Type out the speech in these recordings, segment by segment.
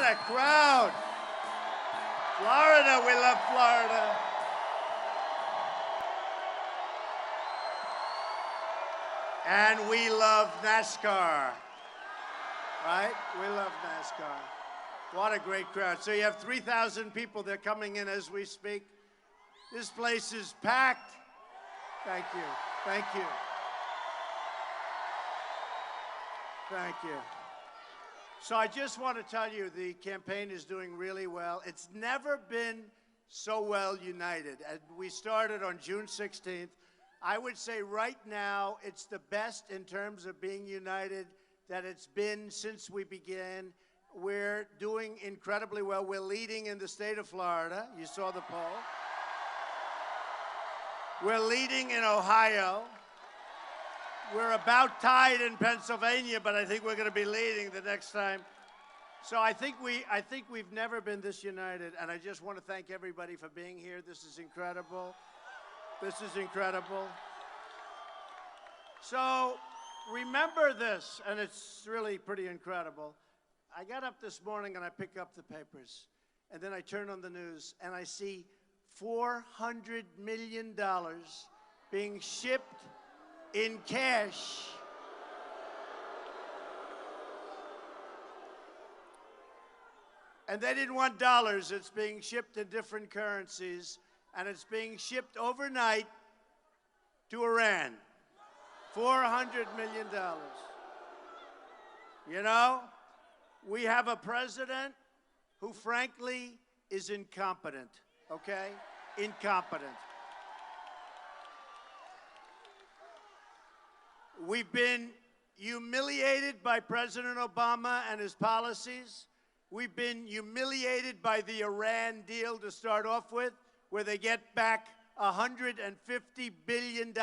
a crowd. Florida, we love Florida. And we love NASCAR, right? We love NASCAR. What a great crowd. So you have 3,000 people. They're coming in as we speak. This place is packed. Thank you. Thank you. Thank you. So I just want to tell you the campaign is doing really well. It's never been so well united. And we started on June 16th. I would say right now it's the best in terms of being united that it's been since we began. We're doing incredibly well. We're leading in the state of Florida. You saw the poll. We're leading in Ohio. We're about tied in Pennsylvania, but I think we're going to be leading the next time. So I think we've never been this united, and I just want to thank everybody for being here. This is incredible. This is incredible. So remember this, and it's really pretty incredible. I got up this morning and I pick up the papers, and then I turn on the news and I see $400 million being shipped in cash and they didn't want dollars. It's being shipped in different currencies, and it's being shipped overnight to Iran. $400 million. You know, we have a president who, frankly, is incompetent, okay? Incompetent. We've been humiliated by President Obama and his policies. We've been humiliated by the Iran deal to start off with, where they get back $150 billion.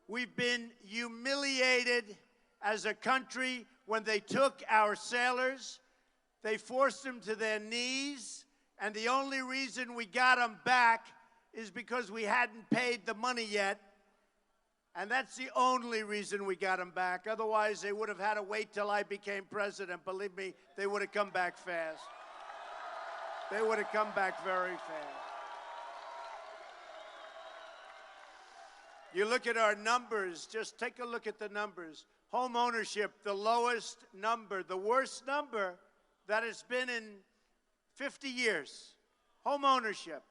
We've been humiliated as a country when they took our sailors. They forced them to their knees, and the only reason we got them back is because we hadn't paid the money yet. And that's the only reason we got them back. Otherwise, they would have had to wait till I became president. Believe me, they would have come back fast. They would have come back very fast. You look at our numbers, just take a look at the numbers. Home ownership, the lowest number, the worst number that it's been in 50 years. Home ownership.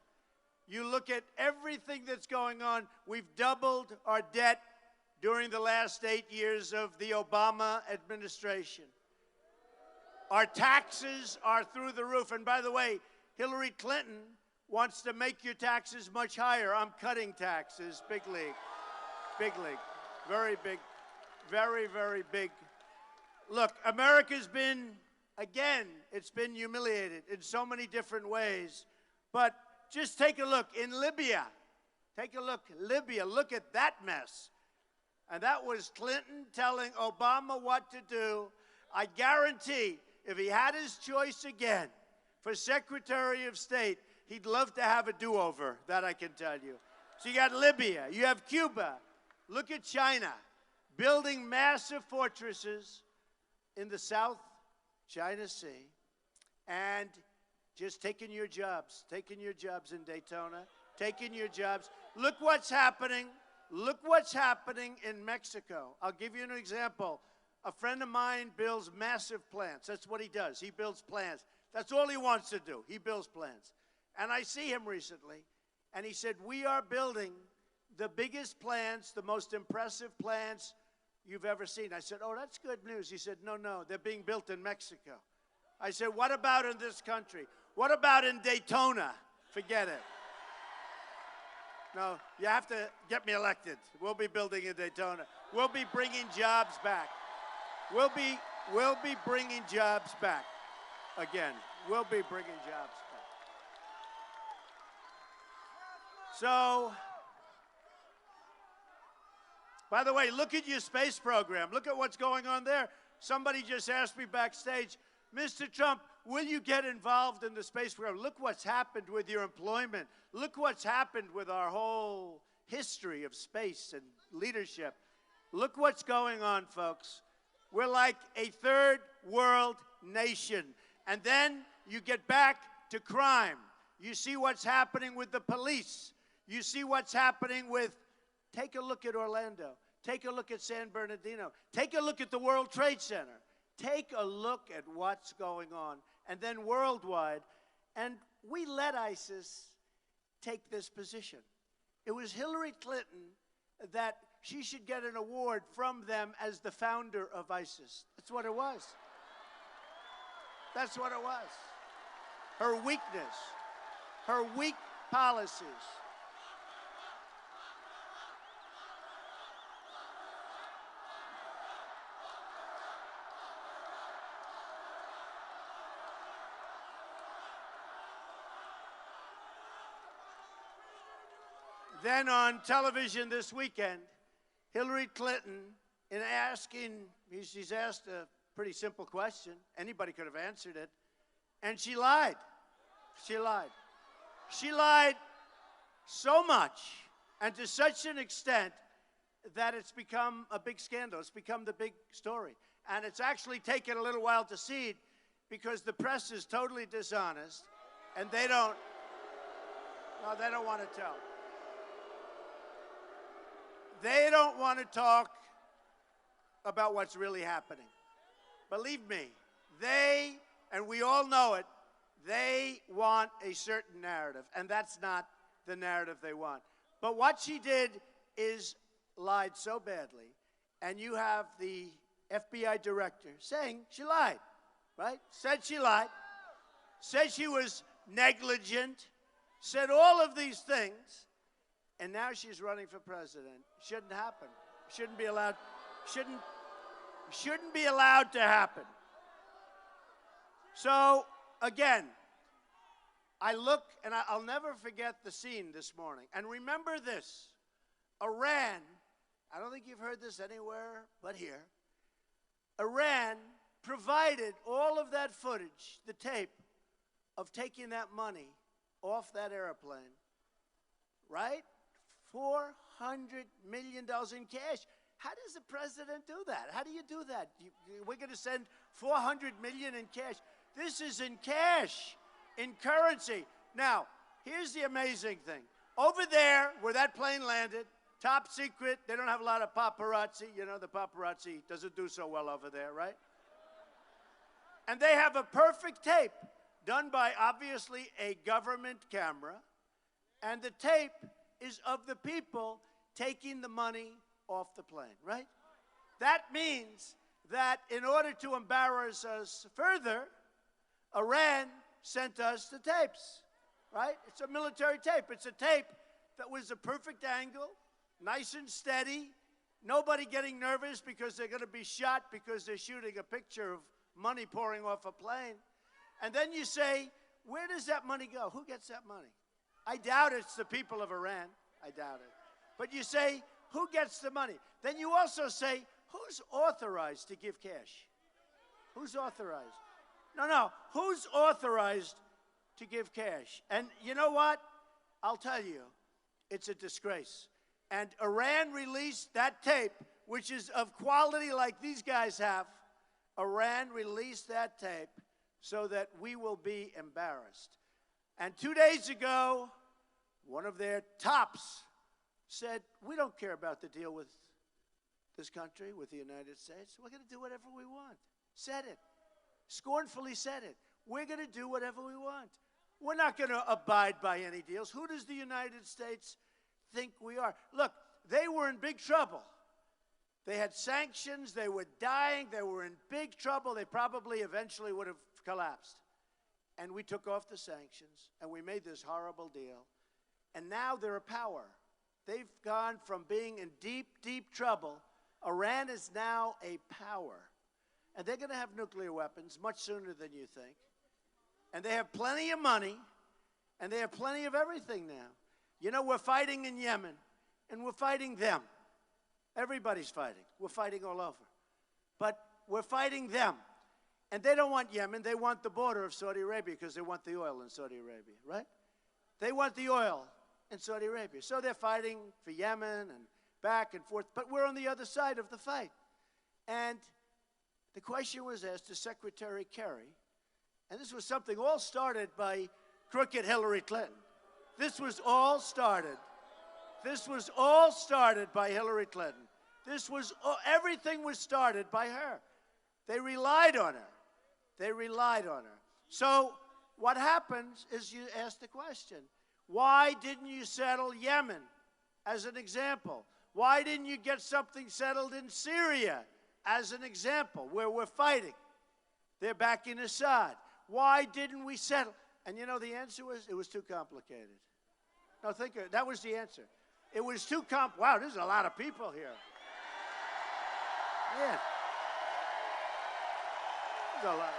You look at everything that's going on. We've doubled our debt during the last 8 years of the Obama administration. Our taxes are through the roof. And by the way, Hillary Clinton wants to make your taxes much higher. I'm cutting taxes. Big league. Big league. Very big. Very, very big. Look, America's been, again, it's been humiliated in so many different ways. But just take a look in Libya. Take a look, Libya. Look at that mess. And that was Clinton telling Obama what to do. I guarantee if he had his choice again for Secretary of State, he'd love to have a do-over, that I can tell you. So you got Libya, you have Cuba. Look at China, building massive fortresses in the South China Sea and just taking your jobs in Daytona, taking your jobs. Look what's happening. Look what's happening in Mexico. I'll give you an example. A friend of mine builds massive plants. That's what he does. He builds plants. That's all he wants to do. He builds plants. And I see him recently, and he said, we are building the biggest plants, the most impressive plants you've ever seen. I said, oh, that's good news. He said, no, they're being built in Mexico. I said, what about in this country? What about in Daytona? Forget it. No, you have to get me elected. We'll be building in Daytona. We'll be bringing jobs back. We'll be bringing jobs back. Again, we'll be bringing jobs back. So, by the way, look at your space program. Look at what's going on there. Somebody just asked me backstage, Mr. Trump, will you get involved in the space program? Look what's happened with your employment. Look what's happened with our whole history of space and leadership. Look what's going on, folks. We're like a third world nation. And then you get back to crime. You see what's happening with the police. You see what's happening with, take a look at Orlando. Take a look at San Bernardino. Take a look at the World Trade Center. Take a look at what's going on. And then worldwide. And we let ISIS take this position. It was Hillary Clinton that she should get an award from them as the founder of ISIS. That's what it was. That's what it was. Her weakness, her weak policies. Then on television this weekend, Hillary Clinton, in asking, she's asked a pretty simple question. Anybody could have answered it. And she lied. She lied. She lied so much and to such an extent that it's become a big scandal. It's become the big story. And it's actually taken a little while to seed because the press is totally dishonest and they don't want to tell. They don't want to talk about what's really happening. Believe me, they, and we all know it, they want a certain narrative, and that's not the narrative they want. But what she did is lied so badly, and you have the FBI director saying she lied, right? Said she lied, said she was negligent, said all of these things, and now she's running for president. Shouldn't happen. Shouldn't be allowed. Shouldn't be allowed to happen. So again, I look and I'll never forget the scene this morning. And remember this: Iran. I don't think you've heard this anywhere but here. Iran provided all of that footage, the tape of taking that money off that airplane, right? $400 million in cash. How does the president do that? How do you do that? We're going to send $400 million in cash. This is in cash, in currency. Now, here's the amazing thing. Over there, where that plane landed, top secret, they don't have a lot of paparazzi. You know, the paparazzi doesn't do so well over there, right? And they have a perfect tape done by, obviously, a government camera. And the tape is of the people taking the money off the plane, right? That means that in order to embarrass us further, Iran sent us the tapes, right? It's a military tape. It's a tape that was a perfect angle, nice and steady, nobody getting nervous because they're going to be shot because they're shooting a picture of money pouring off a plane. And then you say, where does that money go? Who gets that money? I doubt it's the people of Iran. I doubt it. But you say, who gets the money? Then you also say, who's authorized to give cash? Who's authorized? No. Who's authorized to give cash? And you know what? I'll tell you, it's a disgrace. And Iran released that tape, which is of quality like these guys have. Iran released that tape so that we will be embarrassed. And 2 days ago, one of their tops said, we don't care about the deal with this country, with the United States. We're going to do whatever we want. Said it. Scornfully said it. We're going to do whatever we want. We're not going to abide by any deals. Who does the United States think we are? Look, they were in big trouble. They had sanctions. They were dying. They were in big trouble. They probably eventually would have collapsed. And we took off the sanctions, and we made this horrible deal. And now they're a power. They've gone from being in deep, deep trouble. Iran is now a power. And they're going to have nuclear weapons much sooner than you think. And they have plenty of money, and they have plenty of everything now. You know, we're fighting in Yemen, and we're fighting them. Everybody's fighting. We're fighting all over. But we're fighting them. And they don't want Yemen. They want the border of Saudi Arabia because they want the oil in Saudi Arabia, right? They want the oil in Saudi Arabia. So they're fighting for Yemen and back and forth. But we're on the other side of the fight. And the question was asked to Secretary Kerry, And this was something all started by crooked Hillary Clinton. This was all started. This was all started by Hillary Clinton. Everything was started by her. They relied on her. They relied on her. So what happens is you ask the question, why didn't you settle Yemen as an example? Why didn't you get something settled in Syria as an example where we're fighting? They're backing Assad. Why didn't we settle? And you know the answer was, it was too complicated. No, think of it. That was the answer. It was too wow, there's a lot of people here. Yeah. There's a lot.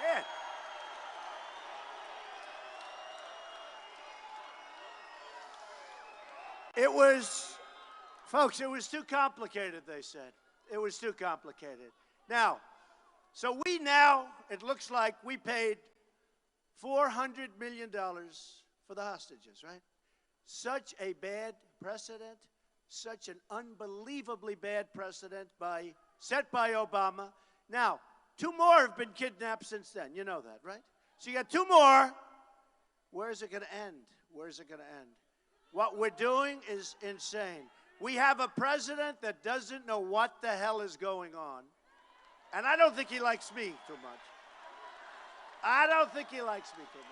Yeah. It was, folks, it was too complicated, they said. It was too complicated. Now, so it looks like we paid $400 million for the hostages, right? Such a bad precedent, such an unbelievably bad precedent set by Obama. Now, 2 more have been kidnapped since then. You know that, right? So you got 2 more. Where is it going to end? Where is it going to end? What we're doing is insane. We have a president that doesn't know what the hell is going on. And I don't think he likes me too much. I don't think he likes me too much.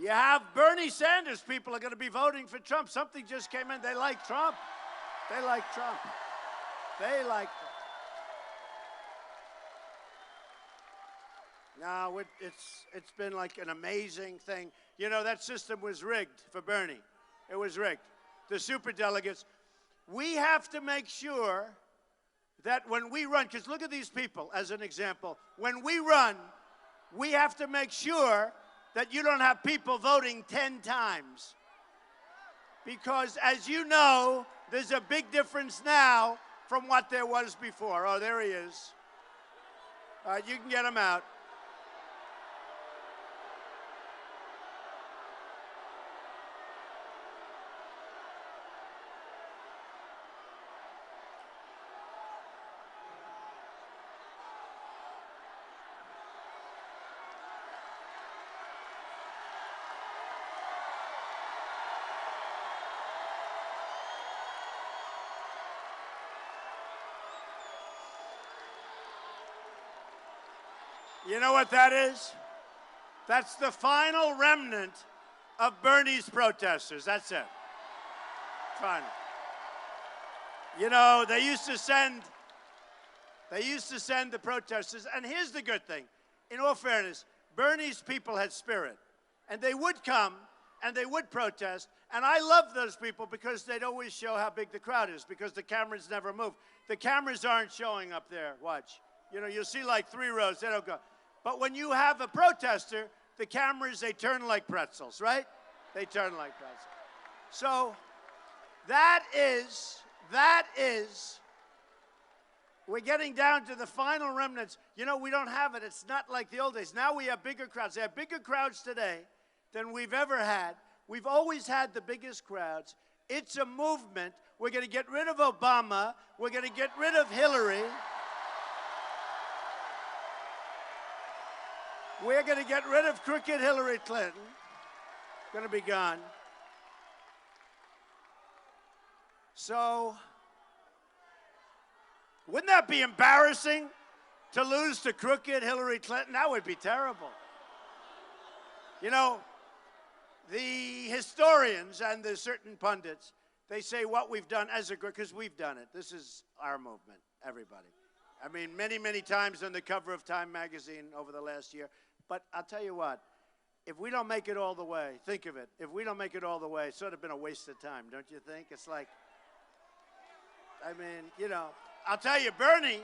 You have Bernie Sanders people are going to be voting for Trump. Something just came in. They like Trump. They like Trump. They like Trump. No, it's been like an amazing thing. You know, that system was rigged for Bernie. It was rigged. The superdelegates. We have to make sure that when we run, because look at these people as an example. When we run, we have to make sure that you don't have people voting 10 times. Because as you know, there's a big difference now from what there was before. Oh, there he is. All right, you can get him out. You know what that is? That's the final remnant of Bernie's protesters. That's it. Final. You know, they used to send the protesters, and here's the good thing. In all fairness, Bernie's people had spirit, and they would come, and they would protest, and I love those people because they'd always show how big the crowd is, because the cameras never move. The cameras aren't showing up there, watch. You know, you'll see like 3 rows, they don't go. But when you have a protester, the cameras, they turn like pretzels, right? They turn like pretzels. So that is, we're getting down to the final remnants. You know, we don't have it. It's not like the old days. Now we have bigger crowds. They have bigger crowds today than we've ever had. We've always had the biggest crowds. It's a movement. We're going to get rid of Obama. We're going to get rid of Hillary. We're going to get rid of crooked Hillary Clinton. Going to be gone. So, wouldn't that be embarrassing to lose to crooked Hillary Clinton? That would be terrible. You know, the historians and the certain pundits, they say what we've done as a group, because we've done it. This is our movement, everybody. I mean, many, many times on the cover of Time magazine over the last year. But I'll tell you what, if we don't make it all the way, think of it. If we don't make it all the way, it's sort of been a waste of time, don't you think? It's like, I mean, you know, I'll tell you, Bernie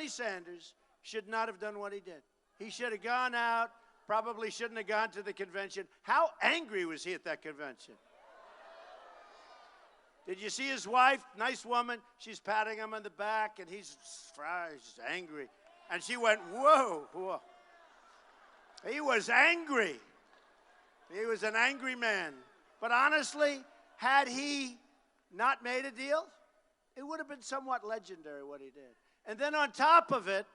Sanders should not have done what he did. He should have gone out, probably shouldn't have gone to the convention. How angry was he at that convention? Did you see his wife? Nice woman. She's patting him on the back, and he's angry. And she went, whoa, whoa. He was angry. He was an angry man. But honestly, had he not made a deal, it would have been somewhat legendary what he did. And then on top of it,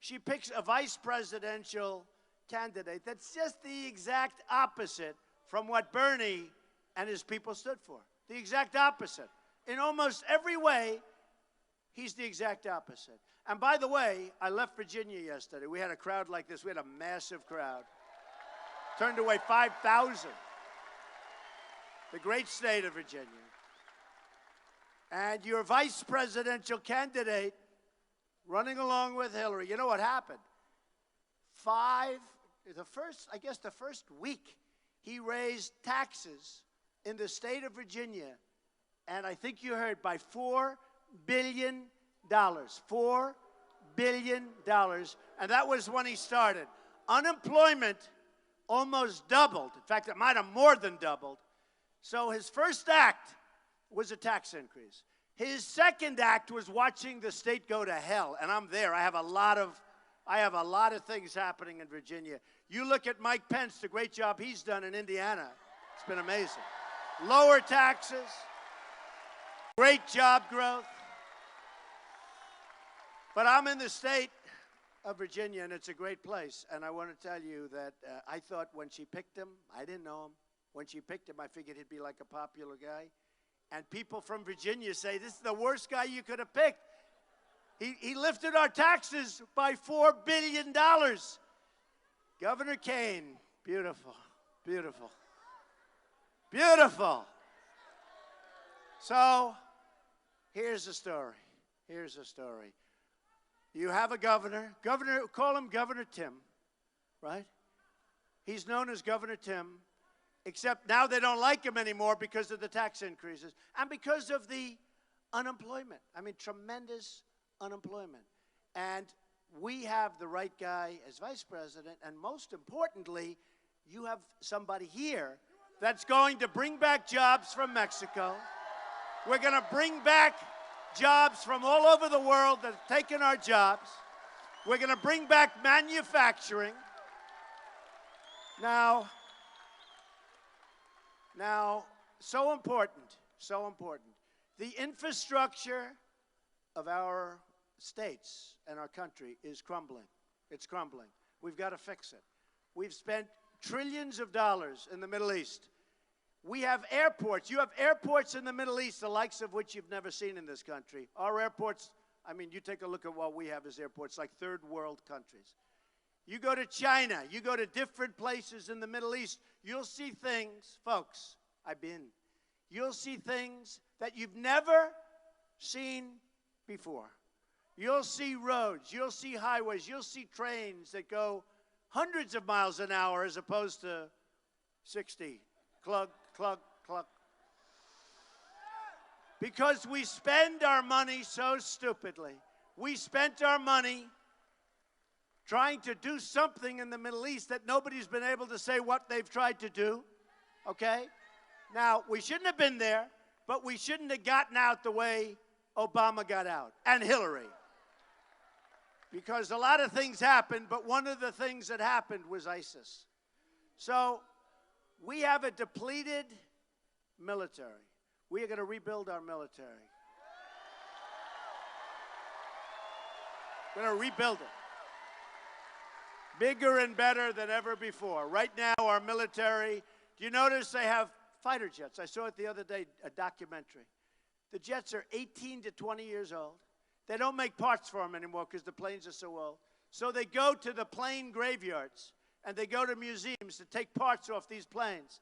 she picks a vice presidential candidate that's just the exact opposite from what Bernie and his people stood for. The exact opposite. In almost every way, he's the exact opposite. And by the way, I left Virginia yesterday. We had a crowd like this. We had a massive crowd. Turned away 5,000. The great state of Virginia. And your vice presidential candidate running along with Hillary. You know what happened? The first week, he raised taxes in the state of Virginia, and I think you heard, by $4 billion. $4 billion. And that was when he started. Unemployment almost doubled. In fact, it might have more than doubled. So his first act was a tax increase. His second act was watching the state go to hell, and I'm there. I have a lot of things happening in Virginia. You look at Mike Pence, the great job he's done in Indiana. It's been amazing. Lower taxes, great job growth. But I'm in the state of Virginia, and it's a great place. And I want to tell you that I thought when she picked him, I didn't know him. When she picked him, I figured he'd be like a popular guy. And people from Virginia say, this is the worst guy you could have picked. He lifted our taxes by $4 billion. Governor Kane, beautiful, beautiful, beautiful. So here's the story. Here's the story. You have a governor, call him Governor Tim, right? He's known as Governor Tim, except now they don't like him anymore because of the tax increases and because of the unemployment. I mean, tremendous unemployment. And we have the right guy as vice president, and most importantly, you have somebody here that's going to bring back jobs from Mexico. We're going to bring back jobs from all over the world that have taken our jobs. We're going to bring back manufacturing. Now, so important. The infrastructure of our states and our country is crumbling. It's crumbling. We've got to fix it. We've spent trillions of dollars in the Middle East. We have airports. You have airports in the Middle East, the likes of which you've never seen in this country. Our airports, I mean, you take a look at what we have as airports, like third world countries. You go to China, you go to different places in the Middle East, you'll see things, folks, I've been, you'll see things that you've never seen before. You'll see roads, you'll see highways, you'll see trains that go hundreds of miles an hour as opposed to 60. Cluck, cluck, cluck. Because we spend our money so stupidly. We spent our money trying to do something in the Middle East that nobody's been able to say what they've tried to do, okay? Now, we shouldn't have been there, but we shouldn't have gotten out the way Obama got out, and Hillary. Because a lot of things happened, but one of the things that happened was ISIS. So we have a depleted military. We are going to rebuild our military. We're going to rebuild it. Bigger and better than ever before. Right now, our military, do you notice they have fighter jets? I saw it the other day, a documentary. The jets are 18 to 20 years old. They don't make parts for them anymore because the planes are so old. So they go to the plane graveyards and they go to museums to take parts off these planes,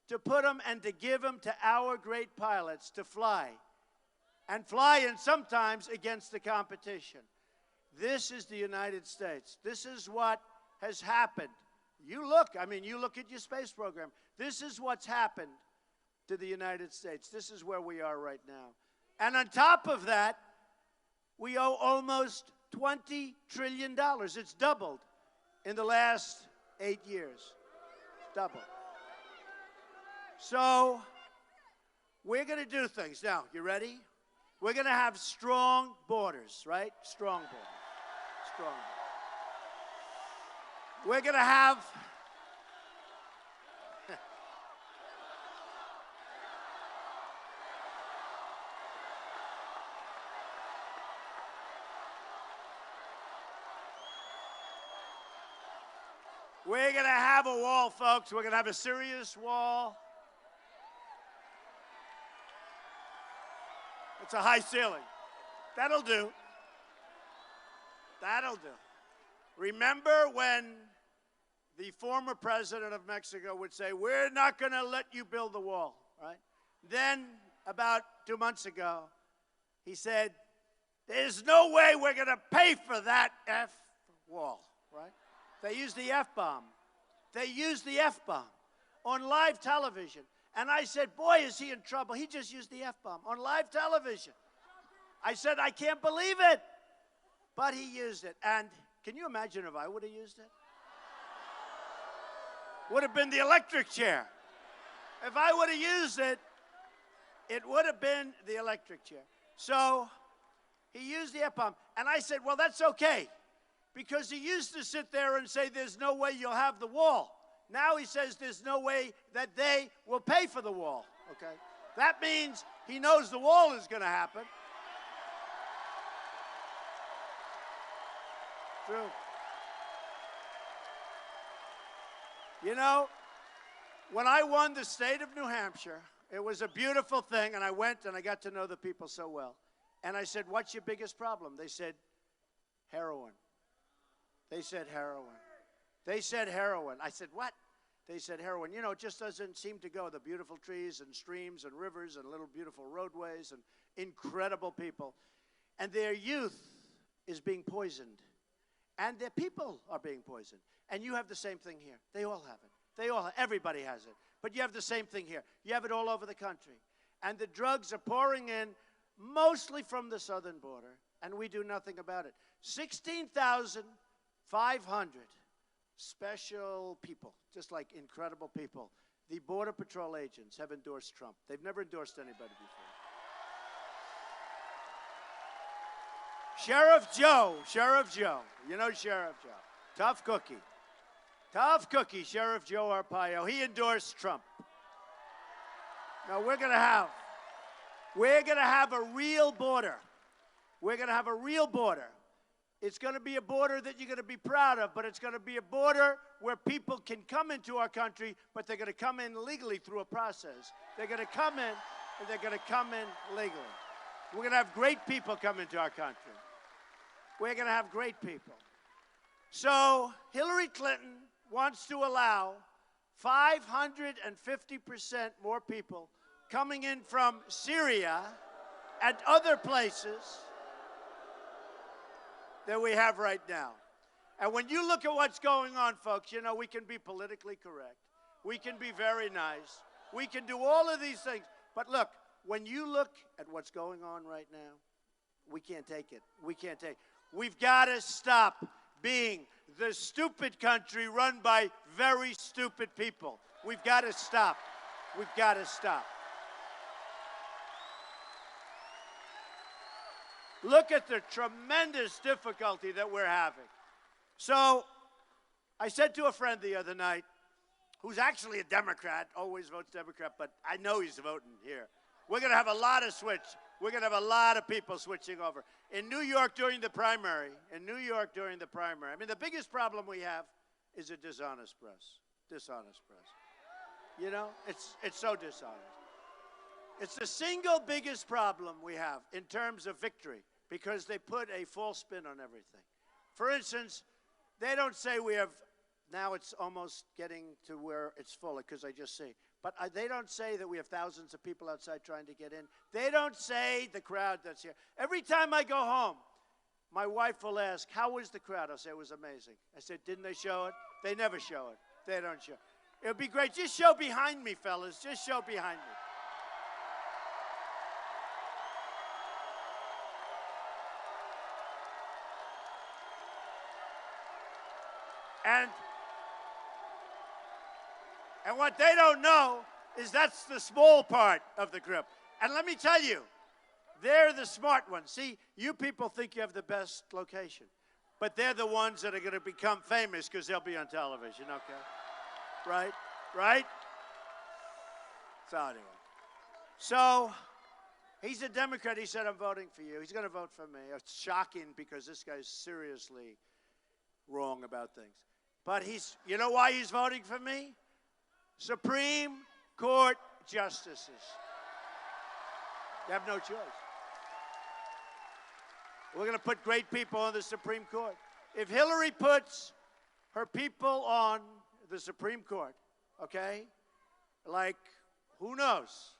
to put them and to give them to our great pilots to fly. And sometimes against the competition. This is the United States. This is what has happened. You look at your space program. This is what's happened to the United States. This is where we are right now. And on top of that, we owe almost $20 trillion. It's doubled in the last 8 years. It's doubled. So we're going to do things. Now, you ready? We're going to have strong borders, right? Strong borders. Strong borders. We're going to have... We're going to have a wall, folks. We're going to have a serious wall. It's a high ceiling. That'll do. That'll do. Remember when the former president of Mexico would say, we're not going to let you build the wall, right? Then, about 2 months ago, he said, there's no way we're going to pay for that F wall, right? They used the F-bomb. They used the F-bomb on live television. And I said, boy, is he in trouble. He just used the F-bomb on live television. I said, I can't believe it. But he used it. And can you imagine if I would have used it? Would have been the electric chair. If I would have used it, it would have been the electric chair. So he used the F-bomb. And I said, well, that's okay. Because he used to sit there and say, there's no way you'll have the wall. Now he says there's no way that they will pay for the wall, okay? That means he knows the wall is going to happen. True. You know, when I won the state of New Hampshire, it was a beautiful thing, and I went and I got to know the people so well. And I said, what's your biggest problem? They said, heroin. They said heroin. They said heroin. I said, what? They said heroin. You know, it just doesn't seem to go. The beautiful trees and streams and rivers and little beautiful roadways and incredible people. And their youth is being poisoned. And their people are being poisoned. And you have the same thing here. They all have it. They all, everybody has it. But you have the same thing here. You have it all over the country. And the drugs are pouring in mostly from the southern border. And we do nothing about it. 16,500 special people, just like incredible people. The Border Patrol agents have endorsed Trump. They've never endorsed anybody before. Sheriff Joe, you know Sheriff Joe, tough cookie, Sheriff Joe Arpaio. He endorsed Trump. Now we're gonna have a real border. We're gonna have a real border. It's going to be a border that you're going to be proud of, but it's going to be a border where people can come into our country, but they're going to come in legally through a process. They're going to come in, and they're going to come in legally. We're going to have great people come into our country. We're going to have great people. So Hillary Clinton wants to allow 550% more people coming in from Syria and other places that we have right now. And when you look at what's going on, folks, you know, we can be politically correct. We can be very nice. We can do all of these things. But look, when you look at what's going on right now, we can't take it. We can't take it. We've got to stop being the stupid country run by very stupid people. We've got to stop. We've got to stop. Look at the tremendous difficulty that we're having. So I said to a friend the other night, who's actually a Democrat, always votes Democrat, but I know he's voting here. We're going to have a lot of switch. We're going to have a lot of people switching over. In New York during the primary, I mean, the biggest problem we have is a dishonest press. You know, it's so dishonest. It's the single biggest problem we have in terms of victory, because they put a false spin on everything. For instance, they don't say we have, now it's almost getting to where it's full, because I just see. But they don't say that we have thousands of people outside trying to get in. They don't say the crowd that's here. Every time I go home, my wife will ask, how was the crowd? I'll say, it was amazing. I said, didn't they show it? They never show it. They don't show it. It would be great. Just show behind me, fellas. Just show behind me. And what they don't know is that's the small part of the group. And let me tell you, they're the smart ones. See, you people think you have the best location, but they're the ones that are going to become famous because they'll be on television, okay? Right? So anyway. So he's a Democrat. He said, I'm voting for you. He's going to vote for me. It's shocking because this guy's seriously wrong about things. But you know why he's voting for me? Supreme Court justices. You have no choice. We're going to put great people on the Supreme Court. If Hillary puts her people on the Supreme Court, okay, like, who knows?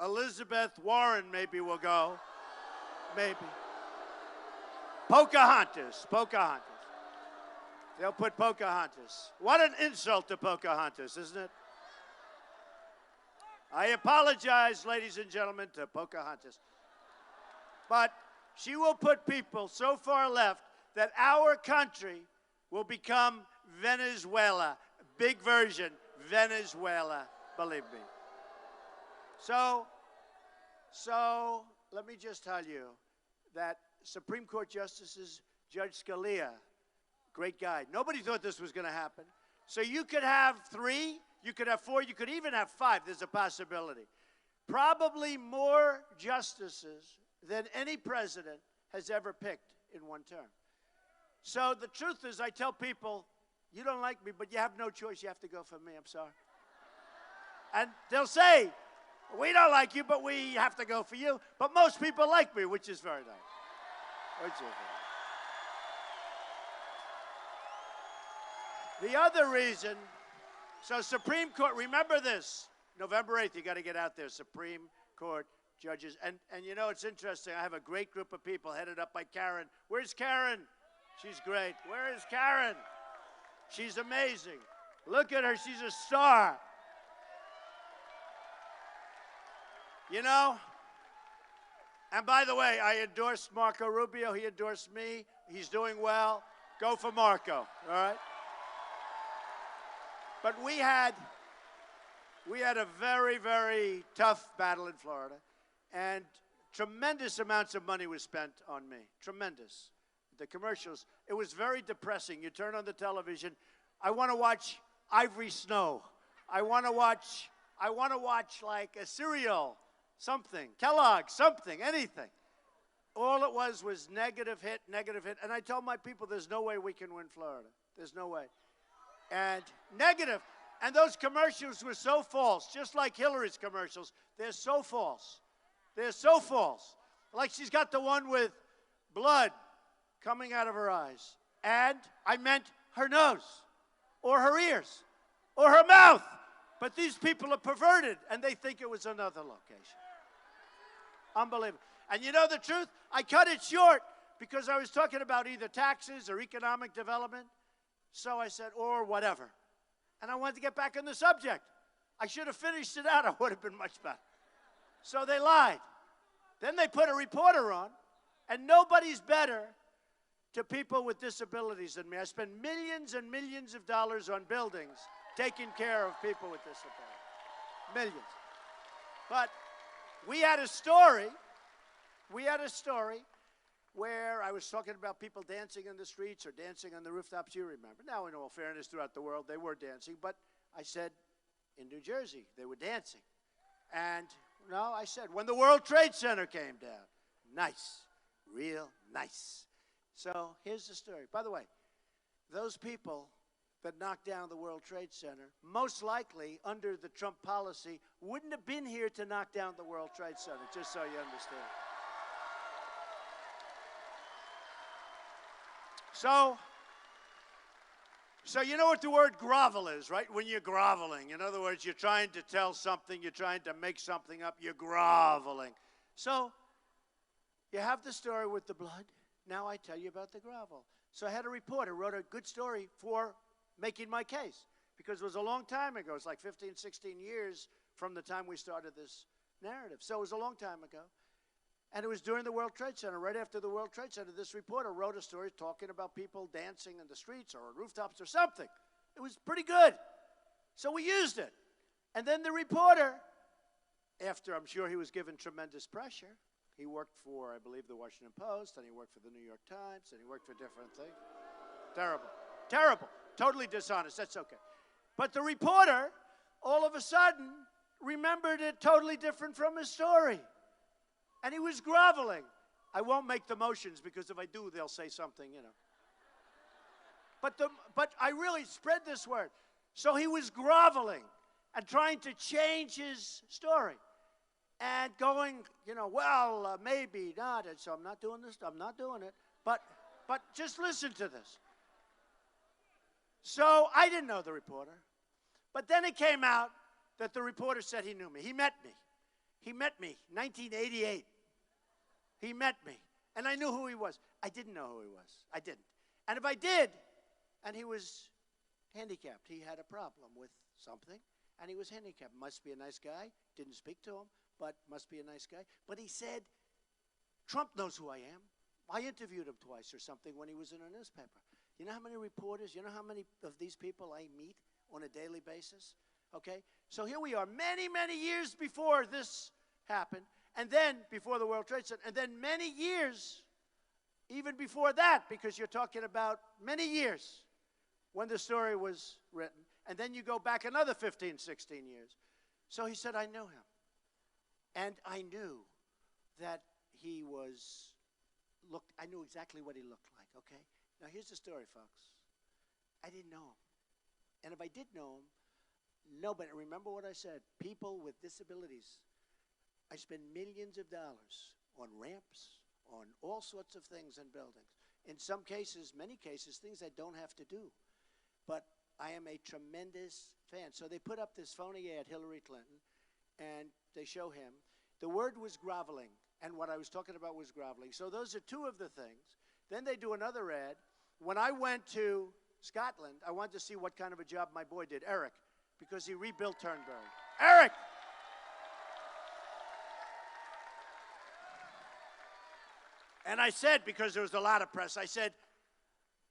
Elizabeth Warren maybe will go. Maybe. Pocahontas. They'll put Pocahontas. What an insult to Pocahontas, isn't it? I apologize, ladies and gentlemen, to Pocahontas. But she will put people so far left that our country will become Venezuela. Big version, Venezuela, believe me. So let me just tell you that Supreme Court Justices, Judge Scalia, great guy. Nobody thought this was going to happen. So you could have 3, you could have 4, you could even have 5. There's a possibility. Probably more justices than any president has ever picked in one term. So the truth is, I tell people, you don't like me, but you have no choice. You have to go for me. I'm sorry. And they'll say, we don't like you, but we have to go for you. But most people like me, which is very nice. The other reason, so Supreme Court, remember this, November 8th, you got to get out there, Supreme Court judges. And you know, it's interesting, I have a great group of people headed up by Karen. Where's Karen? She's great. Where is Karen? She's amazing. Look at her, she's a star. You know, and by the way, I endorsed Marco Rubio. He endorsed me. He's doing well. Go for Marco, all right? But we had a very, very tough battle in Florida, and tremendous amounts of money was spent on me. Tremendous. The commercials, it was very depressing. You turn on the television, I want to watch Ivory Snow. I want to watch like a cereal, something, Kellogg, something, anything. All it was negative hit. And I told my people, there's no way we can win Florida. There's no way. And negative. And those commercials were so false, just like Hillary's commercials. They're so false. They're so false. Like she's got the one with blood coming out of her eyes. And I meant her nose, or her ears, or her mouth. But these people are perverted, and they think it was another location. Unbelievable. And you know the truth? I cut it short because I was talking about either taxes or economic development. So I said, or whatever. And I wanted to get back on the subject. I should have finished it out. I would have been much better. So they lied. Then they put a reporter on, and nobody's better to people with disabilities than me. I spend millions and millions of dollars on buildings taking care of people with disabilities. Millions. But we had a story where I was talking about people dancing in the streets or dancing on the rooftops, you remember. Now, in all fairness, throughout the world, they were dancing. But I said, in New Jersey, they were dancing. And, no, I said, when the World Trade Center came down, nice, real nice. So here's the story. By the way, those people that knocked down the World Trade Center, most likely, under the Trump policy, wouldn't have been here to knock down the World Trade Center, just so you understand. So you know what the word grovel is, right? When you're groveling. In other words, you're trying to tell something, you're trying to make something up, you're groveling. So you have the story with the blood. Now I tell you about the grovel. So I had a reporter wrote a good story for making my case, because it was a long time ago. It's like 15, 16 years from the time we started this narrative. So it was a long time ago. And it was during the World Trade Center. Right after the World Trade Center, this reporter wrote a story talking about people dancing in the streets or on rooftops or something. It was pretty good. So we used it. And then the reporter, after I'm sure he was given tremendous pressure, he worked for, I believe, the Washington Post, and he worked for the New York Times, and he worked for different things. Terrible. Terrible. Totally dishonest. That's okay. But the reporter, all of a sudden, remembered it totally different from his story. And he was groveling. I won't make the motions, because if I do, they'll say something, you know. But I really spread this word. So he was groveling and trying to change his story and going, well, maybe not. And so I'm not doing this. I'm not doing it. But just listen to this. So I didn't know the reporter. But then it came out that the reporter said he knew me. He met me. He met me, 1988. He met me. And I knew who he was. I didn't know who he was. I didn't. And if I did, and he was handicapped, he had a problem with something, and he was handicapped. Must be a nice guy. Didn't speak to him, but must be a nice guy. But he said, Trump knows who I am. I interviewed him twice or something when he was in a newspaper. You know how many reporters, you know how many of these people I meet on a daily basis? Okay? So here we are, many, many years before this happened, and then before the World Trade Center, and then many years even before that, because you're talking about many years when the story was written, and then you go back another 15, 16 years. So he said, I knew him, and I knew that he was, I knew exactly what he looked like, okay? Now here's the story, folks. I didn't know him, and if I did know him, nobody, remember what I said, people with disabilities, I spend millions of dollars on ramps, on all sorts of things in buildings. In some cases, many cases, things I don't have to do. But I am a tremendous fan. So they put up this phony ad, Hillary Clinton, and they show him. The word was groveling, and what I was talking about was groveling. So those are two of the things. Then they do another ad. When I went to Scotland, I wanted to see what kind of a job my boy did, Eric, because he rebuilt Turnberry. Eric! And I said, because there was a lot of press, I said,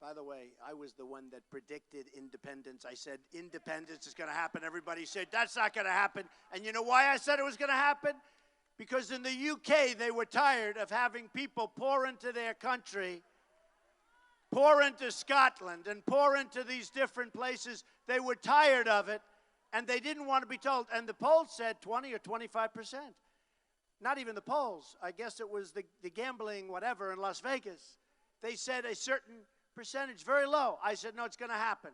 by the way, I was the one that predicted independence. I said, independence is going to happen. Everybody said, that's not going to happen. And you know why I said it was going to happen? Because in the UK, they were tired of having people pour into their country, pour into Scotland, and pour into these different places. They were tired of it, and they didn't want to be told. And the polls said 20 or 25%. Not even the polls. I guess it was the gambling whatever in Las Vegas. They said a certain percentage, very low. I said, no, it's going to happen.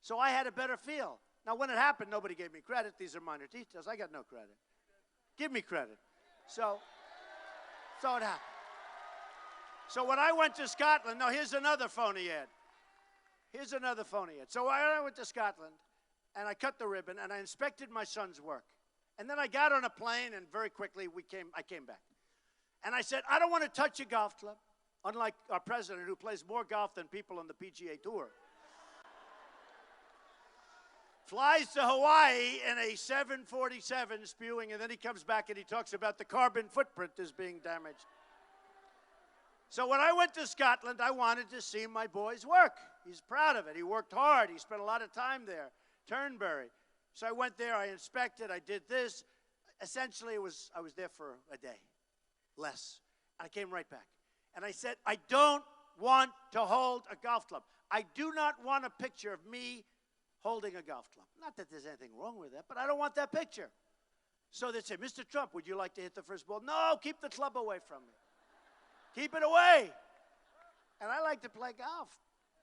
So I had a better feel. Now, when it happened, nobody gave me credit. These are minor details. I got no credit. Give me credit. So it happened. So when I went to Scotland, now here's another phony ad. Here's another phony ad. So I went to Scotland, and I cut the ribbon, and I inspected my son's work. And then I got on a plane, and very quickly I came back. And I said, I don't want to touch a golf club, unlike our president who plays more golf than people on the PGA Tour. Flies to Hawaii in a 747 spewing, and then he comes back and he talks about the carbon footprint is being damaged. So when I went to Scotland, I wanted to see my boy's work. He's proud of it. He worked hard. He spent a lot of time there. Turnberry. So I went there, I inspected, I did this. Essentially, I was there for a day, less. I came right back. And I said, I don't want to hold a golf club. I do not want a picture of me holding a golf club. Not that there's anything wrong with that, but I don't want that picture. So they said, Mr. Trump, would you like to hit the first ball? No, keep the club away from me. Keep it away. And I like to play golf.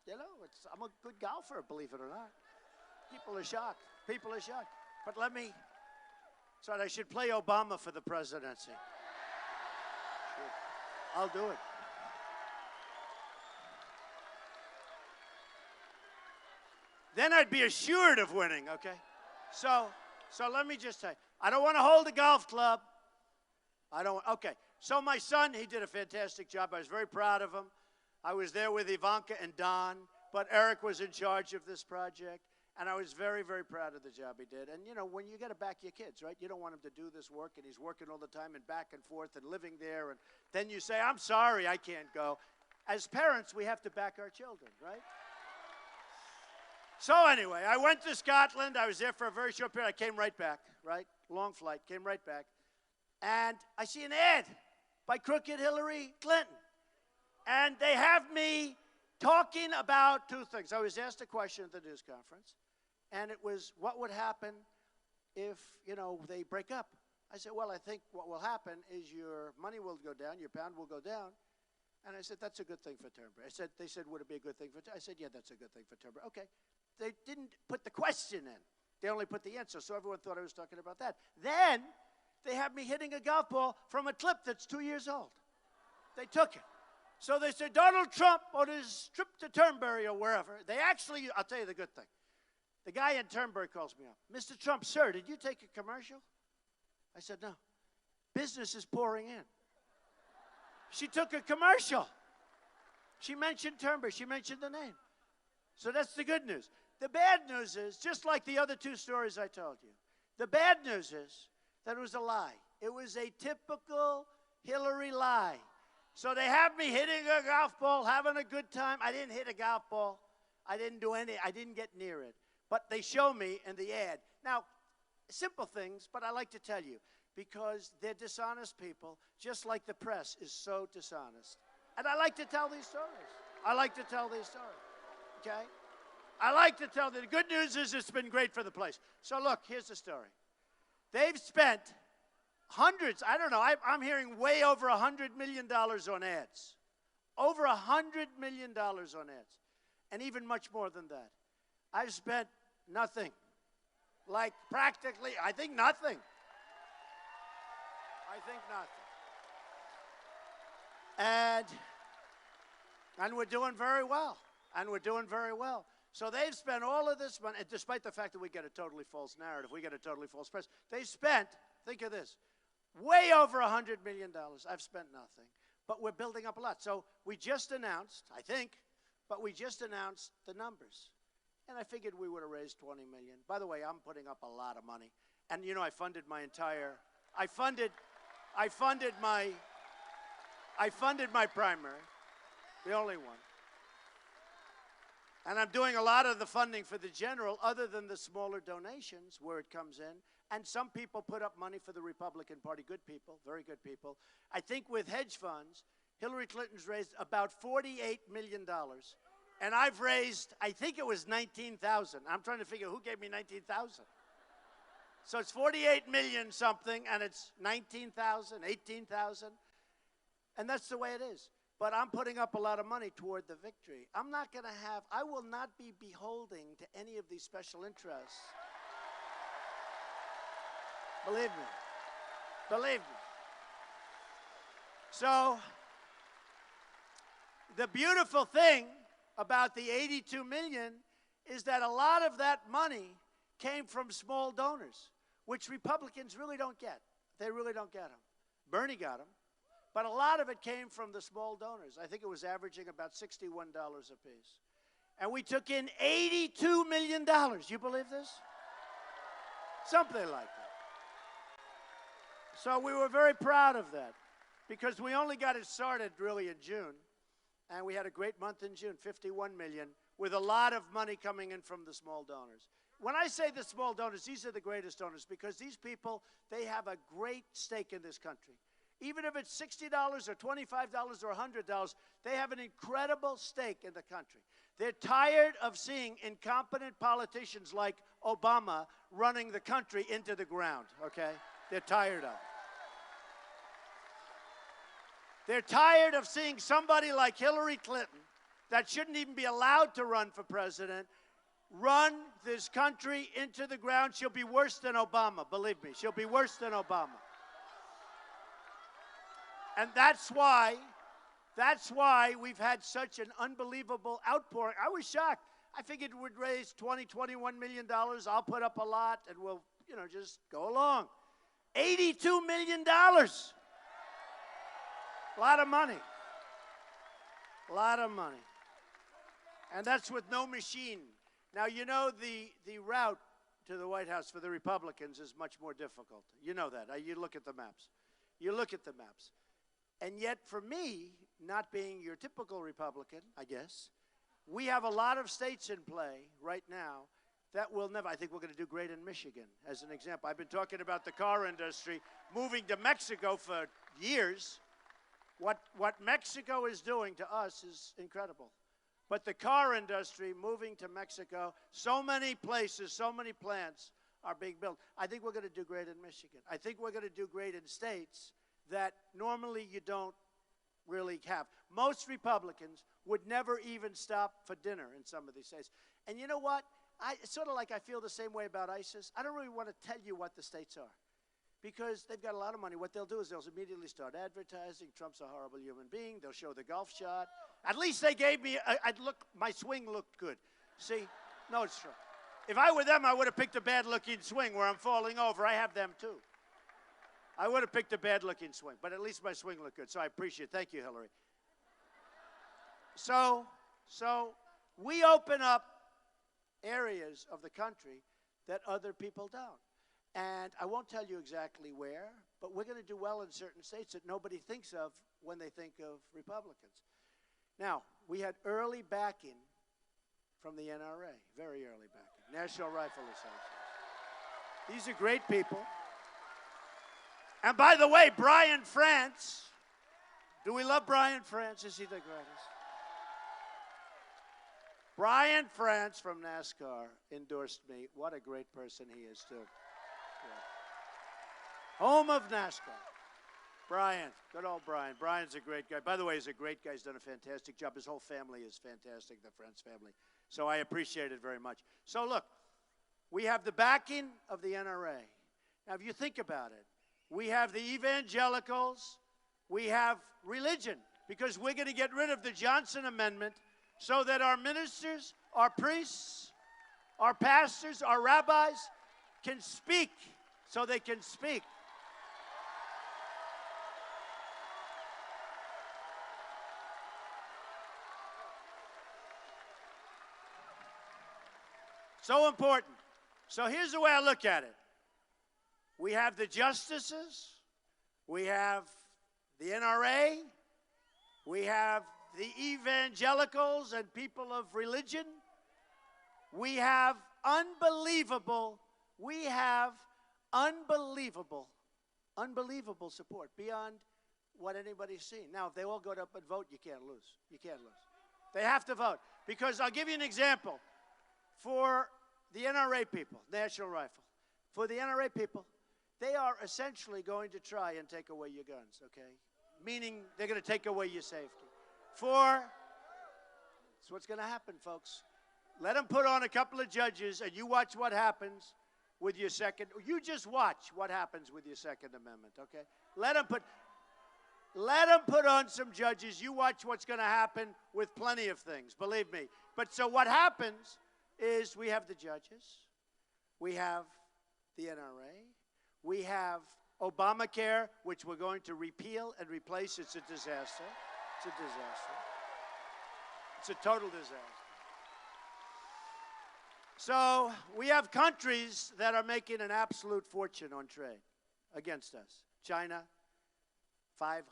You know, I'm a good golfer, believe it or not. People are shocked. People are shocked. But so I should play Obama for the presidency. I'll do it. Then I'd be assured of winning, okay? So let me just say, I don't want to hold a golf club. Okay. So my son, he did a fantastic job. I was very proud of him. I was there with Ivanka and Don, but Eric was in charge of this project. And I was very, very proud of the job he did. And, you know, when you got to back your kids, right? You don't want him to do this work, and he's working all the time and back and forth and living there. And then you say, I'm sorry, I can't go. As parents, we have to back our children, right? So anyway, I went to Scotland. I was there for a very short period. I came right back, right? Long flight, came right back. And I see an ad by crooked Hillary Clinton. And they have me talking about two things. I was asked a question at the news conference. And it was, what would happen if, you know, they break up? I said, well, I think what will happen is your money will go down, your pound will go down, And I said, that's a good thing for Turnberg. They said, would it be a good thing for Turnberg? I said, yeah, that's a good thing for Turnberg. Okay. They didn't put the question in. They only put the answer, so everyone thought I was talking about that. Then they had me hitting a golf ball from a clip that's 2 years old. They took it. So they said, Donald Trump on his trip to Turnberry or wherever. They actually, I'll tell you the good thing. The guy in Turnberry calls me up. Mr. Trump, sir, did you take a commercial? I said, no. Business is pouring in. She took a commercial. She mentioned Turnberry. She mentioned the name. So that's the good news. The bad news is, just like the other two stories I told you, the bad news is that it was a lie. It was a typical Hillary lie. So they have me hitting a golf ball, having a good time. I didn't hit a golf ball. I didn't get near it. But they show me in the ad. Now, simple things, but I like to tell you, because they're dishonest people, just like the press is so dishonest. And I like to tell these stories. I like to tell these stories, okay? I like to tell the good news is it's been great for the place. So look, here's the story. They've spent hundreds, I don't know, I'm hearing way over $100 million on ads. Over $100 million on ads. And even much more than that. I've spent nothing. Like practically, I think nothing. I think nothing. And we're doing very well. And we're doing very well. So they've spent all of this money, despite the fact that we get a totally false narrative, we get a totally false press. They spent, think of this, way over $100 million. I've spent nothing. But we're building up a lot. So we just announced, I think, but we just announced the numbers. And I figured we would have raised $20 million. By the way, I'm putting up a lot of money. And, you know, I funded my primary, the only one. And I'm doing a lot of the funding for the general, other than the smaller donations where it comes in. And some people put up money for the Republican Party. Good people, very good people. I think with hedge funds, Hillary Clinton's raised about $48 million. And I've raised, I think it was $19,000. I'm trying to figure who gave me $19,000. So it's 48 million something, and it's 19,000, 18,000. And that's the way it is. But I'm putting up a lot of money toward the victory. I will not be beholding to any of these special interests. Believe me. Believe me. So, the beautiful thing about the 82 million is that a lot of that money came from small donors, which Republicans really don't get. They really don't get them. Bernie got them. But a lot of it came from the small donors. I think it was averaging about $61 apiece. And we took in $82 million. You believe this? Something like that. So we were very proud of that because we only got it started really in June. And we had a great month in June, 51 million, with a lot of money coming in from the small donors. When I say the small donors, these are the greatest donors because these people, they have a great stake in this country. Even if it's $60 or $25 or $100, they have an incredible stake in the country. They're tired of seeing incompetent politicians like Obama running the country into the ground, okay? They're tired of it. They're tired of seeing somebody like Hillary Clinton that shouldn't even be allowed to run for president run this country into the ground. She'll be worse than Obama, believe me. She'll be worse than Obama. And that's why we've had such an unbelievable outpouring. I was shocked. I figured we'd raise $20, $21 million. I'll put up a lot, and we'll, just go along. $82 million. A lot of money. A lot of money. And that's with no machine. Now, the route to the White House for the Republicans is much more difficult. You know that. You look at the maps. You look at the maps. And yet, for me, not being your typical Republican, I guess, we have a lot of states in play right now that will never. I think we're going to do great in Michigan, as an example. I've been talking about the car industry moving to Mexico for years. What Mexico is doing to us is incredible. But the car industry moving to Mexico, so many places, so many plants are being built. I think we're going to do great in Michigan. I think we're going to do great in states that normally you don't really have. Most Republicans would never even stop for dinner in some of these states. And you know what? Sort of like I feel the same way about ISIS. I don't really want to tell you what the states are because they've got a lot of money. What they'll do is they'll immediately start advertising. Trump's a horrible human being. They'll show the golf shot. At least they gave me, my swing looked good. See? No, it's true. If I were them, I would have picked a bad-looking swing where I'm falling over. I have them, too. I would have picked a bad-looking swing, but at least my swing looked good, so I appreciate it. Thank you, Hillary. So we open up areas of the country that other people don't. And I won't tell you exactly where, but we're going to do well in certain states that nobody thinks of when they think of Republicans. Now, we had early backing from the NRA, very early backing, National Rifle Association. These are great people. And by the way, Brian France, do we love Brian France? Is he the greatest? Brian France from NASCAR endorsed me. What a great person he is, too. Yeah. Home of NASCAR. Brian, good old Brian. Brian's a great guy. By the way, he's a great guy. He's done a fantastic job. His whole family is fantastic, the France family. So I appreciate it very much. So look, we have the backing of the NRA. Now, if you think about it, we have the evangelicals, we have religion, because we're going to get rid of the Johnson Amendment so that our ministers, our priests, our pastors, our rabbis can speak, so they can speak. So important. So here's the way I look at it. We have the justices, we have the NRA, we have the evangelicals and people of religion. We have unbelievable support beyond what anybody's seen. Now, if they all go up and vote, you can't lose. You can't lose. They have to vote. Because I'll give you an example. For the NRA people, National Rifle, for the NRA people, they are essentially going to try and take away your guns, okay? Meaning they're going to take away your safety. That's what's going to happen, folks. Let them put on a couple of judges, and you watch what happens with your second. You just watch what happens with your Second Amendment, okay? Let them put on some judges. You watch what's going to happen with plenty of things, believe me. But so what happens is we have the judges, we have the NRA, we have Obamacare, which we're going to repeal and replace. It's a disaster. It's a disaster. It's a total disaster. So we have countries that are making an absolute fortune on trade against us. China, $500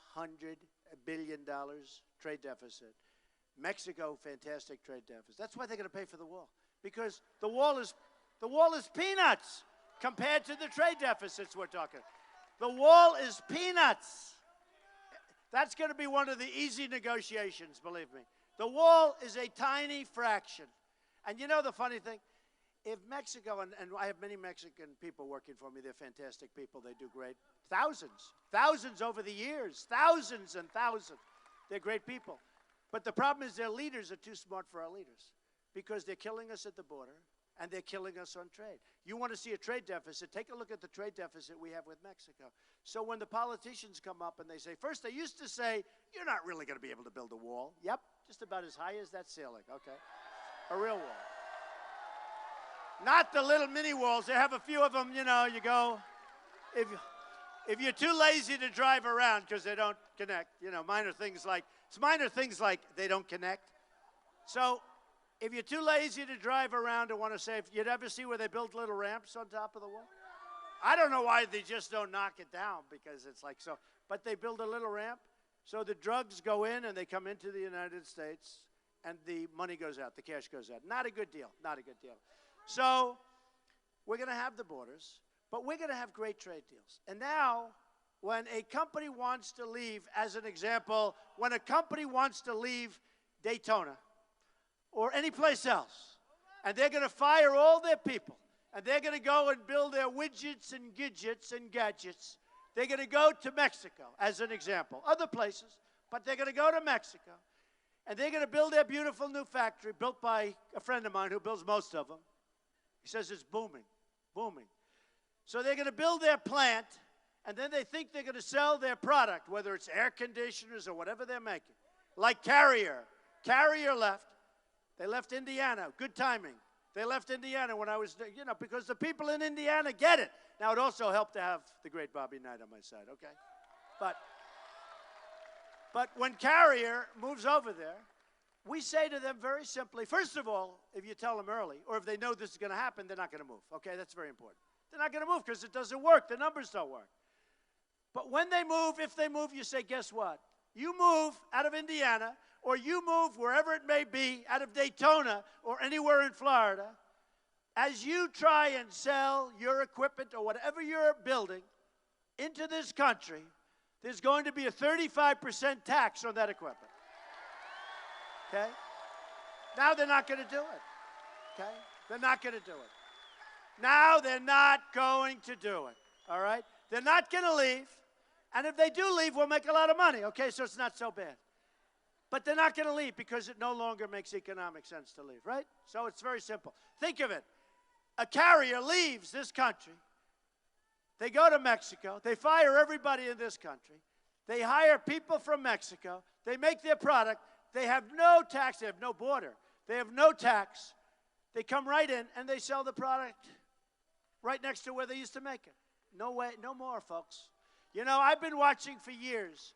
billion trade deficit. Mexico, fantastic trade deficit. That's why they're going to pay for the wall. Because the wall is peanuts compared to the trade deficits we're talking. The wall is peanuts. That's going to be one of the easy negotiations, believe me. The wall is a tiny fraction. And you know the funny thing? If Mexico, and I have many Mexican people working for me, they're fantastic people, they do great. Thousands over the years, thousands and thousands. They're great people. But the problem is their leaders are too smart for our leaders because they're killing us at the border and they're killing us on trade. You want to see a trade deficit, take a look at the trade deficit we have with Mexico. So when the politicians come up and they say, first they used to say, you're not really going to be able to build a wall. Yep, just about as high as that ceiling, okay? A real wall. Not the little mini walls. They have a few of them, you know, you go. If you're too lazy to drive around because they don't connect, you know, minor things like they don't connect. So if you're too lazy to drive around and want to save, you'd ever see where they build little ramps on top of the wall? I don't know why they just don't knock it down because it's like so. But they build a little ramp so the drugs go in and they come into the United States and the money goes out, the cash goes out. Not a good deal, not a good deal. So we're going to have the borders, but we're going to have great trade deals. And now when a company wants to leave, as an example, when a company wants to leave Daytona or any place else, and they're going to fire all their people, and they're going to go and build their widgets and gadgets, they're going to go to Mexico, as an example. Other places, But they're going to go to Mexico, and they're going to build their beautiful new factory built by a friend of mine who builds most of them. He says it's booming, booming. So they're going to build their plant, and then they think they're going to sell their product, whether it's air conditioners or whatever they're making. Like Carrier. Carrier left. They left Indiana. Good timing. They left Indiana when I was, because the people in Indiana get it. Now, it also helped to have the great Bobby Knight on my side, okay? But when Carrier moves over there, we say to them very simply, first of all, if you tell them early, or if they know this is going to happen, they're not going to move, okay? That's very important. They're not going to move because it doesn't work. The numbers don't work. But when they move, if they move, you say, guess what? You move out of Indiana, or you move wherever it may be, out of Daytona or anywhere in Florida, as you try and sell your equipment or whatever you're building into this country, there's going to be a 35% tax on that equipment. Okay? Now they're not going to do it. Okay? They're not going to do it. Now they're not going to do it. All right? They're not going to leave. And if they do leave, we'll make a lot of money. Okay? So it's not so bad. But they're not going to leave because it no longer makes economic sense to leave, right? So it's very simple. Think of it. A Carrier leaves this country. They go to Mexico. They fire everybody in this country. They hire people from Mexico. They make their product. They have no tax. They have no border. They have no tax. They come right in, and they sell the product right next to where they used to make it. No way, no more, folks. You know, I've been watching for years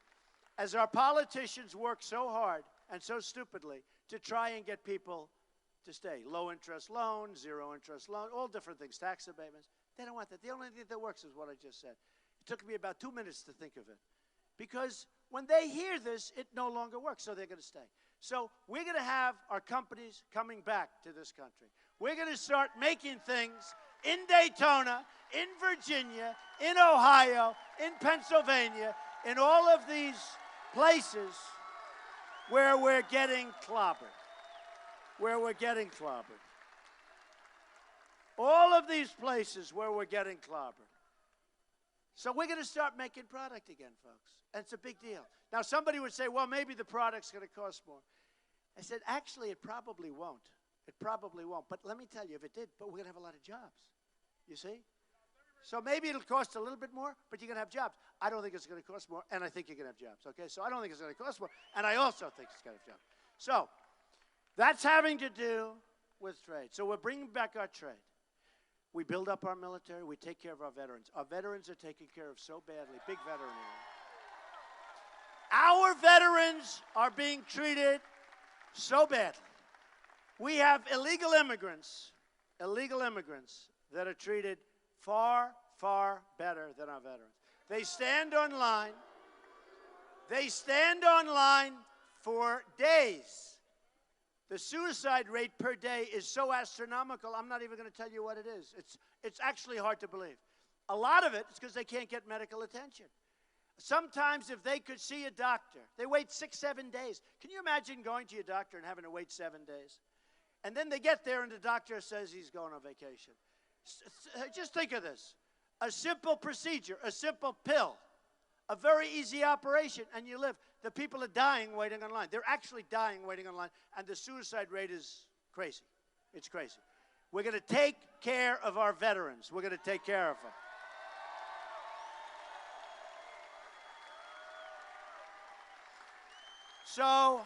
as our politicians work so hard and so stupidly to try and get people to stay. Low-interest loans, zero-interest loans, all different things, tax abatements. They don't want that. The only thing that works is what I just said. It took me about 2 minutes to think of it. Because when they hear this, it no longer works, so they're going to stay. So we're going to have our companies coming back to this country. We're going to start making things in Daytona, in Virginia, in Ohio, in Pennsylvania, in all of these places where we're getting clobbered. Where we're getting clobbered. All of these places where we're getting clobbered. So we're going to start making product again, folks. And it's a big deal. Now, somebody would say, well, maybe the product's going to cost more. I said, actually, it probably won't. It probably won't. But let me tell you, if it did, but we're going to have a lot of jobs. You see? So maybe it'll cost a little bit more, but you're going to have jobs. I don't think it's going to cost more, and I think you're going to have jobs. Okay? So I don't think it's going to cost more, and I also think it's going to have jobs. So that's having to do with trade. So we're bringing back our trade. We build up our military. We take care of our veterans. Our veterans are taken care of so badly. Big veteran area. Our veterans are being treated so badly. We have illegal immigrants that are treated far, far better than our veterans. They stand online. They stand online for days. The suicide rate per day is so astronomical, I'm not even going to tell you what it is. It's actually hard to believe. A lot of it is because they can't get medical attention. Sometimes if they could see a doctor, they wait 6, 7 days. Can you imagine going to your doctor and having to wait 7 days? And then they get there and the doctor says he's going on vacation. Just think of this. A simple procedure, a simple pill, a very easy operation, and you live. The people are dying waiting online. They're actually dying waiting online, and the suicide rate is crazy. It's crazy. We're going to take care of our veterans. We're going to take care of them. So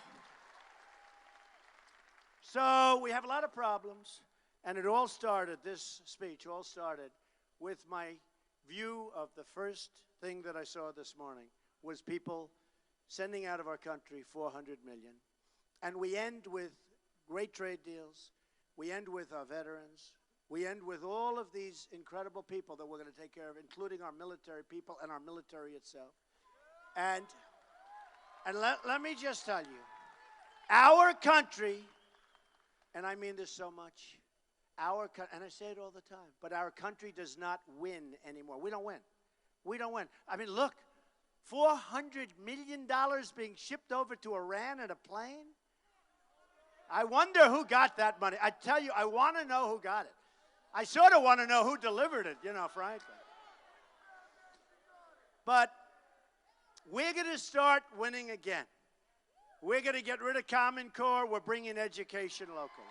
we have a lot of problems, and it all started, this speech all started with my view of the first thing that I saw this morning was people sending out of our country 400 million. And we end with great trade deals. We end with our veterans. We end with all of these incredible people that we're going to take care of, including our military people and our military itself. And let me just tell you, our country, and I mean this so much, and I say it all the time, but our country does not win anymore. We don't win. We don't win. I mean, look, $400 million being shipped over to Iran in a plane? I wonder who got that money. I tell you, I want to know who got it. I sort of want to know who delivered it, you know, frankly. But we're going to start winning again. We're going to get rid of Common Core. We're bringing education local.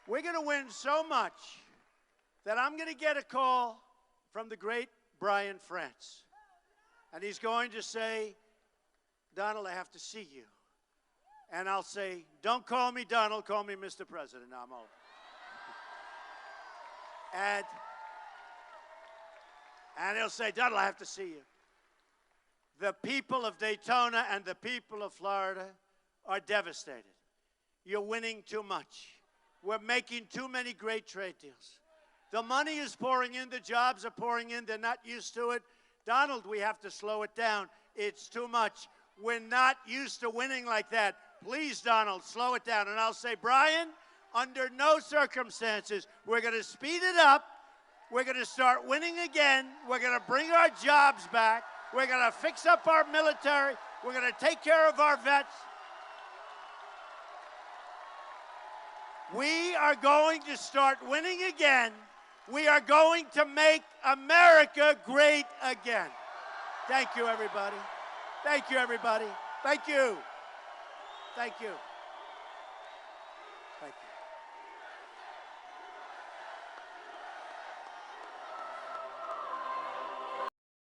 We're going to win so much that I'm going to get a call from the great Brian France. And he's going to say, Donald, I have to see you. And I'll say, don't call me Donald, call me Mr. President. No, I'm old. And he'll say, Donald, I have to see you. The people of Daytona and the people of Florida are devastated. You're winning too much. We're making too many great trade deals. The money is pouring in. The jobs are pouring in. They're not used to it. Donald, we have to slow it down. It's too much. We're not used to winning like that. Please, Donald, slow it down. And I'll say, Brian, under no circumstances, we're going to speed it up. We're going to start winning again. We're going to bring our jobs back. We're going to fix up our military. We're going to take care of our vets. We are going to start winning again. We are going to make America great again. Thank you, everybody. Thank you, everybody. Thank you. Thank you. Thank you.